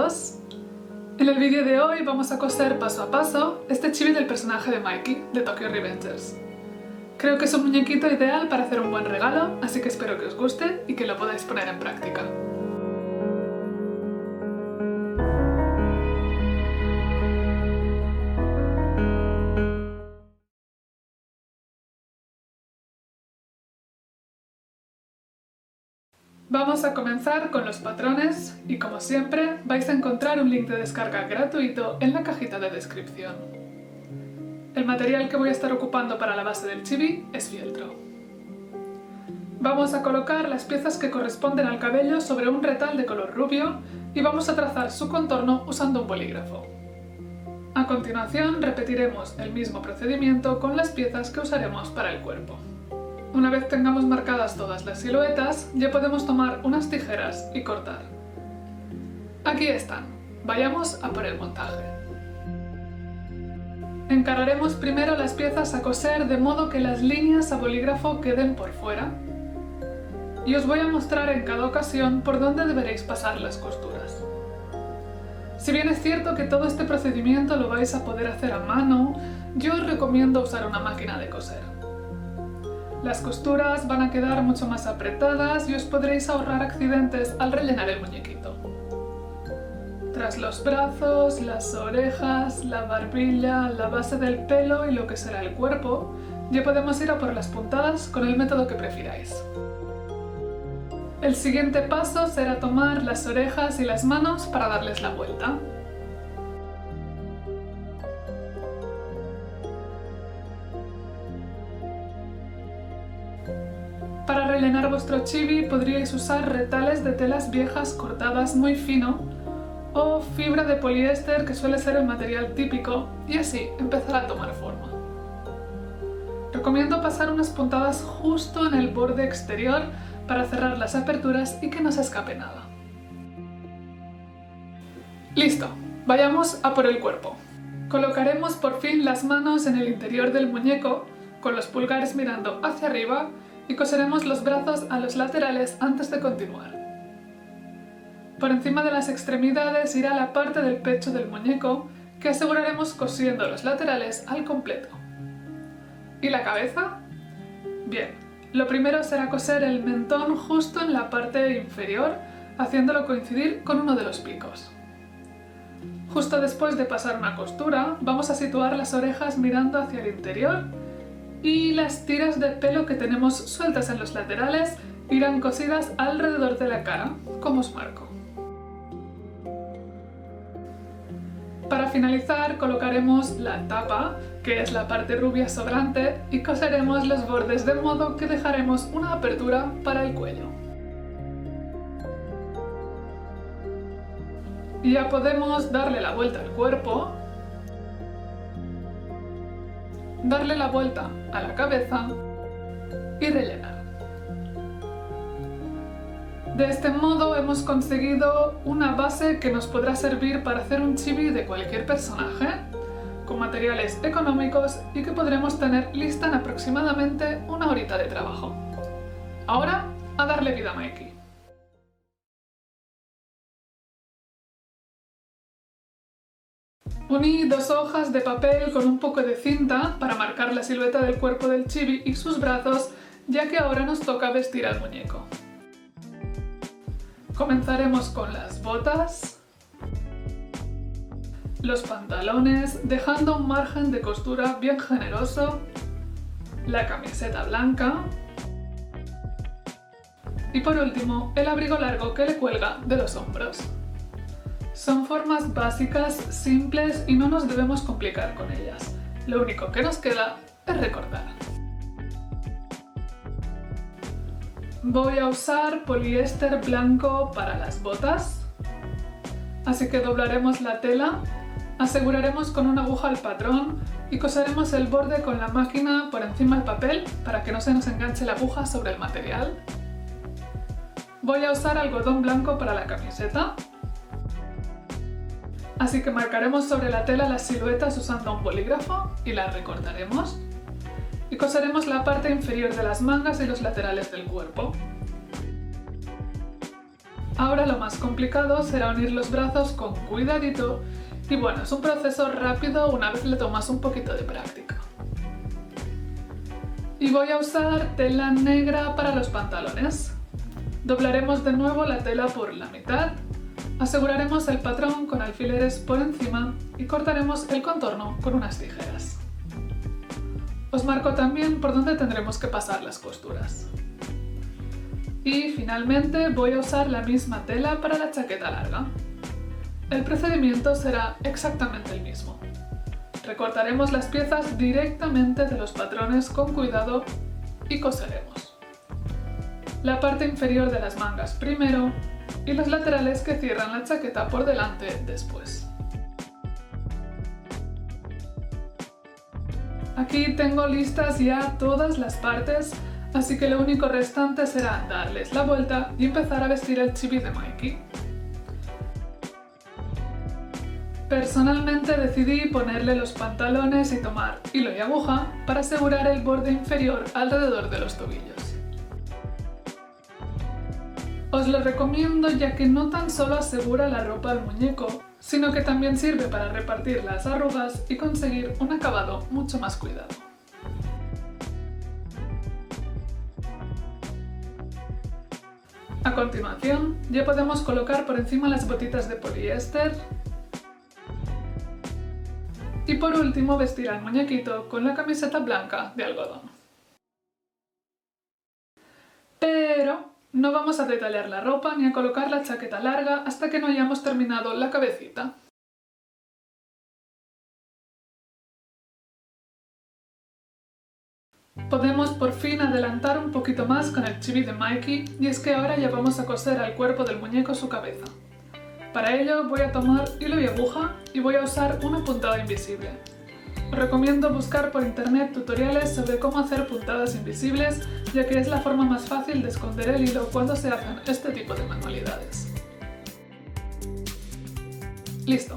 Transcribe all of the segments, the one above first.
todos. En el vídeo de hoy vamos a coser paso a paso este chibi del personaje de Mikey, de Tokyo Revengers. Creo que es un muñequito ideal para hacer un buen regalo, así que espero que os guste y que lo podáis poner en práctica. Vamos a comenzar con los patrones y, como siempre, vais a encontrar un link de descarga gratuito en la cajita de descripción. El material que voy a estar ocupando para la base del chibi es fieltro. Vamos a colocar las piezas que corresponden al cabello sobre un retal de color rubio y vamos a trazar su contorno usando un bolígrafo. A continuación repetiremos el mismo procedimiento con las piezas que usaremos para el cuerpo. Una vez tengamos marcadas todas las siluetas, ya podemos tomar unas tijeras y cortar. Aquí están, vayamos a por el montaje. Encararemos primero las piezas a coser de modo que las líneas a bolígrafo queden por fuera. Y os voy a mostrar en cada ocasión por dónde deberéis pasar las costuras. Si bien es cierto que todo este procedimiento lo vais a poder hacer a mano, yo os recomiendo usar una máquina de coser. Las costuras van a quedar mucho más apretadas y os podréis ahorrar accidentes al rellenar el muñequito. Tras los brazos, las orejas, la barbilla, la base del pelo y lo que será el cuerpo, ya podemos ir a por las puntadas con el método que prefiráis. El siguiente paso será tomar las orejas y las manos para darles la vuelta. Para rellenar vuestro chibi podríais usar retales de telas viejas cortadas muy fino o fibra de poliéster, que suele ser el material típico, y así empezar a tomar forma. Recomiendo pasar unas puntadas justo en el borde exterior para cerrar las aperturas y que no se escape nada. ¡Listo! Vayamos a por el cuerpo. Colocaremos por fin las manos en el interior del muñeco, con los pulgares mirando hacia arriba, y coseremos los brazos a los laterales antes de continuar. Por encima de las extremidades irá la parte del pecho del muñeco, que aseguraremos cosiendo los laterales al completo. ¿Y la cabeza? Bien, lo primero será coser el mentón justo en la parte inferior, haciéndolo coincidir con uno de los picos. Justo después de pasar una costura, vamos a situar las orejas mirando hacia el interior, y las tiras de pelo que tenemos sueltas en los laterales irán cosidas alrededor de la cara, como os marco. Para finalizar colocaremos la tapa, que es la parte rubia sobrante, y coseremos los bordes de modo que dejaremos una apertura para el cuello. Y ya podemos darle la vuelta al cuerpo, darle la vuelta a la cabeza y rellenar. De este modo hemos conseguido una base que nos podrá servir para hacer un chibi de cualquier personaje, con materiales económicos y que podremos tener lista en aproximadamente una horita de trabajo. Ahora, a darle vida a Mikey. Uní 2 hojas de papel con un poco de cinta para marcar la silueta del cuerpo del chibi y sus brazos, ya que ahora nos toca vestir al muñeco. Comenzaremos con las botas, los pantalones, dejando un margen de costura bien generoso, la camiseta blanca y, por último, el abrigo largo que le cuelga de los hombros. Son formas básicas, simples y no nos debemos complicar con ellas. Lo único que nos queda es recortar. Voy a usar poliéster blanco para las botas, así que doblaremos la tela, aseguraremos con una aguja el patrón y coseremos el borde con la máquina por encima del papel para que no se nos enganche la aguja sobre el material. Voy a usar algodón blanco para la camiseta, así que marcaremos sobre la tela las siluetas usando un bolígrafo y las recortaremos. Y coseremos la parte inferior de las mangas y los laterales del cuerpo. Ahora lo más complicado será unir los brazos con cuidadito y bueno, es un proceso rápido una vez le tomas un poquito de práctica. Y voy a usar tela negra para los pantalones. Doblaremos de nuevo la tela por la mitad, aseguraremos el patrón con alfileres por encima y cortaremos el contorno con unas tijeras. Os marco también por dónde tendremos que pasar las costuras. Y finalmente voy a usar la misma tela para la chaqueta larga. El procedimiento será exactamente el mismo. Recortaremos las piezas directamente de los patrones con cuidado y coseremos. La parte inferior de las mangas primero y los laterales que cierran la chaqueta por delante después. Aquí tengo listas ya todas las partes, así que lo único restante será darles la vuelta y empezar a vestir el chibi de Mikey. Personalmente decidí ponerle los pantalones y tomar hilo y aguja para asegurar el borde inferior alrededor de los tobillos. Os lo recomiendo ya que no tan solo asegura la ropa al muñeco, sino que también sirve para repartir las arrugas y conseguir un acabado mucho más cuidado. A continuación, ya podemos colocar por encima las botitas de poliéster y por último vestir al muñequito con la camiseta blanca de algodón. Pero no vamos a detallar la ropa ni a colocar la chaqueta larga hasta que no hayamos terminado la cabecita. Podemos por fin adelantar un poquito más con el chibi de Mikey y es que ahora ya vamos a coser al cuerpo del muñeco su cabeza. Para ello voy a tomar hilo y aguja y voy a usar una puntada invisible. Os recomiendo buscar por internet tutoriales sobre cómo hacer puntadas invisibles, ya que es la forma más fácil de esconder el hilo cuando se hacen este tipo de manualidades. ¡Listo!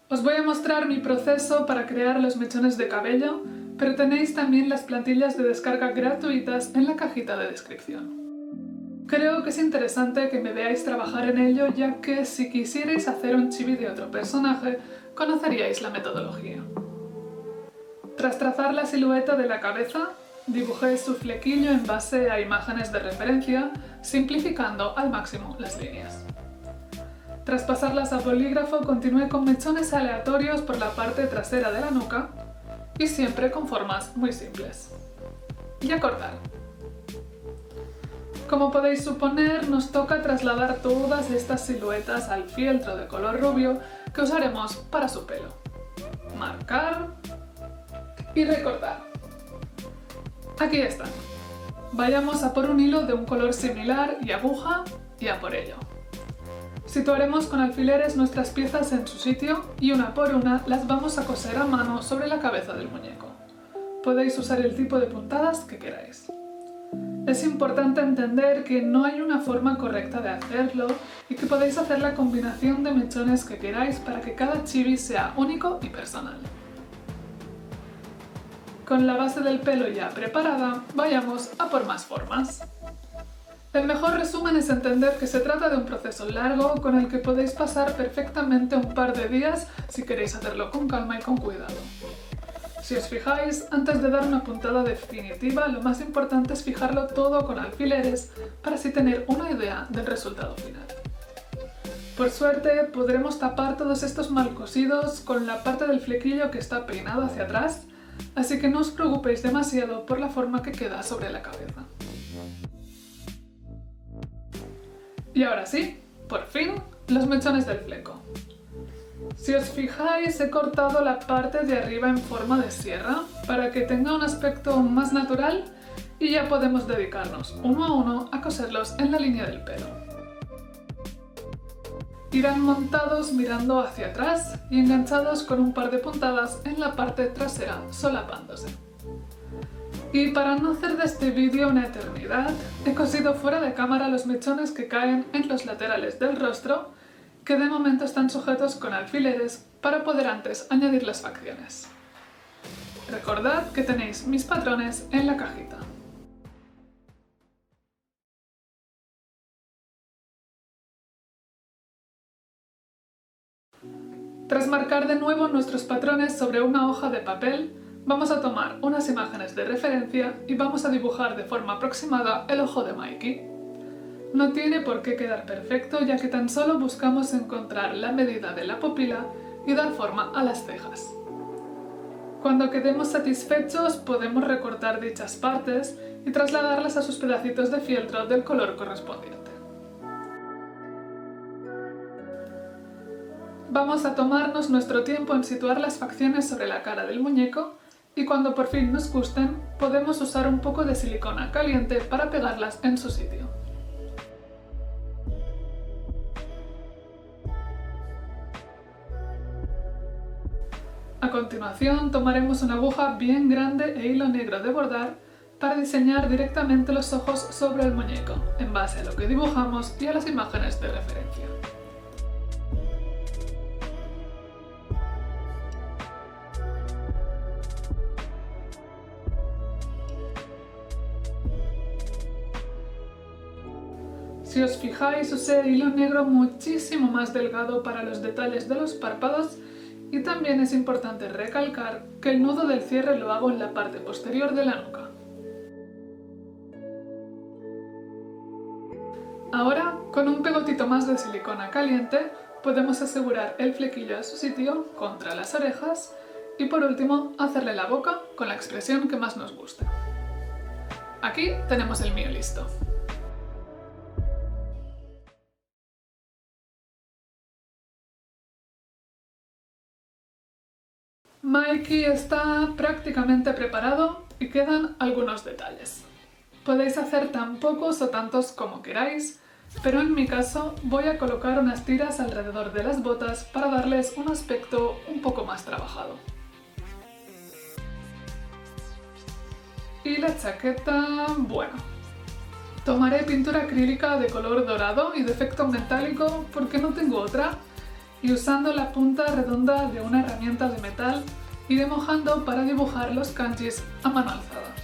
Os voy a mostrar mi proceso para crear los mechones de cabello, pero tenéis también las plantillas de descarga gratuitas en la cajita de descripción. Creo que es interesante que me veáis trabajar en ello, ya que si quisierais hacer un chibi de otro personaje, conoceríais la metodología. Tras trazar la silueta de la cabeza, dibujé su flequillo en base a imágenes de referencia, simplificando al máximo las líneas. Tras pasarlas a bolígrafo, continué con mechones aleatorios por la parte trasera de la nuca y siempre con formas muy simples. Y a cortar. Como podéis suponer, nos toca trasladar todas estas siluetas al fieltro de color rubio que usaremos para su pelo. Marcar y recortar. Aquí están. Vayamos a por un hilo de un color similar y aguja y a por ello. Situaremos con alfileres nuestras piezas en su sitio y una por una las vamos a coser a mano sobre la cabeza del muñeco. Podéis usar el tipo de puntadas que queráis. Es importante entender que no hay una forma correcta de hacerlo y que podéis hacer la combinación de mechones que queráis para que cada chibi sea único y personal. Con la base del pelo ya preparada, vayamos a por más formas. El mejor resumen es entender que se trata de un proceso largo con el que podéis pasar perfectamente un par de días si queréis hacerlo con calma y con cuidado. Si os fijáis, antes de dar una puntada definitiva, lo más importante es fijarlo todo con alfileres para así tener una idea del resultado final. Por suerte, podremos tapar todos estos mal cosidos con la parte del flequillo que está peinado hacia atrás, así que no os preocupéis demasiado por la forma que queda sobre la cabeza. Y ahora sí, por fin, los mechones del fleco. Si os fijáis, he cortado la parte de arriba en forma de sierra para que tenga un aspecto más natural y ya podemos dedicarnos uno a uno a coserlos en la línea del pelo. Irán montados mirando hacia atrás y enganchados con un par de puntadas en la parte trasera solapándose. Y para no hacer de este vídeo una eternidad, he cosido fuera de cámara los mechones que caen en los laterales del rostro, que de momento están sujetos con alfileres para poder antes añadir las facciones. Recordad que tenéis mis patrones en la cajita. Tras marcar de nuevo nuestros patrones sobre una hoja de papel, vamos a tomar unas imágenes de referencia y vamos a dibujar de forma aproximada el ojo de Mikey. No tiene por qué quedar perfecto, ya que tan solo buscamos encontrar la medida de la pupila y dar forma a las cejas. Cuando quedemos satisfechos podemos recortar dichas partes y trasladarlas a sus pedacitos de fieltro del color correspondiente. Vamos a tomarnos nuestro tiempo en situar las facciones sobre la cara del muñeco y cuando por fin nos gusten podemos usar un poco de silicona caliente para pegarlas en su sitio. A continuación tomaremos una aguja bien grande e hilo negro de bordar para diseñar directamente los ojos sobre el muñeco, en base a lo que dibujamos y a las imágenes de referencia. Si os fijáis, usé hilo negro muchísimo más delgado para los detalles de los párpados y también es importante recalcar que el nudo del cierre lo hago en la parte posterior de la nuca. Ahora, con un pegotito más de silicona caliente, podemos asegurar el flequillo a su sitio contra las orejas y por último hacerle la boca con la expresión que más nos guste. Aquí tenemos el mío listo. Mikey está prácticamente preparado y quedan algunos detalles. Podéis hacer tan pocos o tantos como queráis, pero en mi caso voy a colocar unas tiras alrededor de las botas para darles un aspecto un poco más trabajado. Y la chaqueta, bueno, tomaré pintura acrílica de color dorado y de efecto metálico porque no tengo otra, y usando la punta redonda de una herramienta de metal iré mojando para dibujar los kanjis a mano alzada.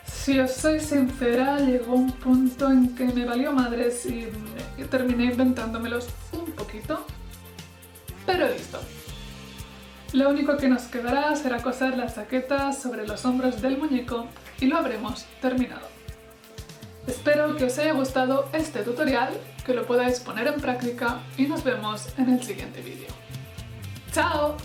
Si os soy sincera, llegó un punto en que me valió madres y terminé inventándomelos un poquito, pero listo. Lo único que nos quedará será coser las chaquetas sobre los hombros del muñeco y lo habremos terminado. Espero que os haya gustado este tutorial, que lo podáis poner en práctica y nos vemos en el siguiente vídeo. ¡Chao!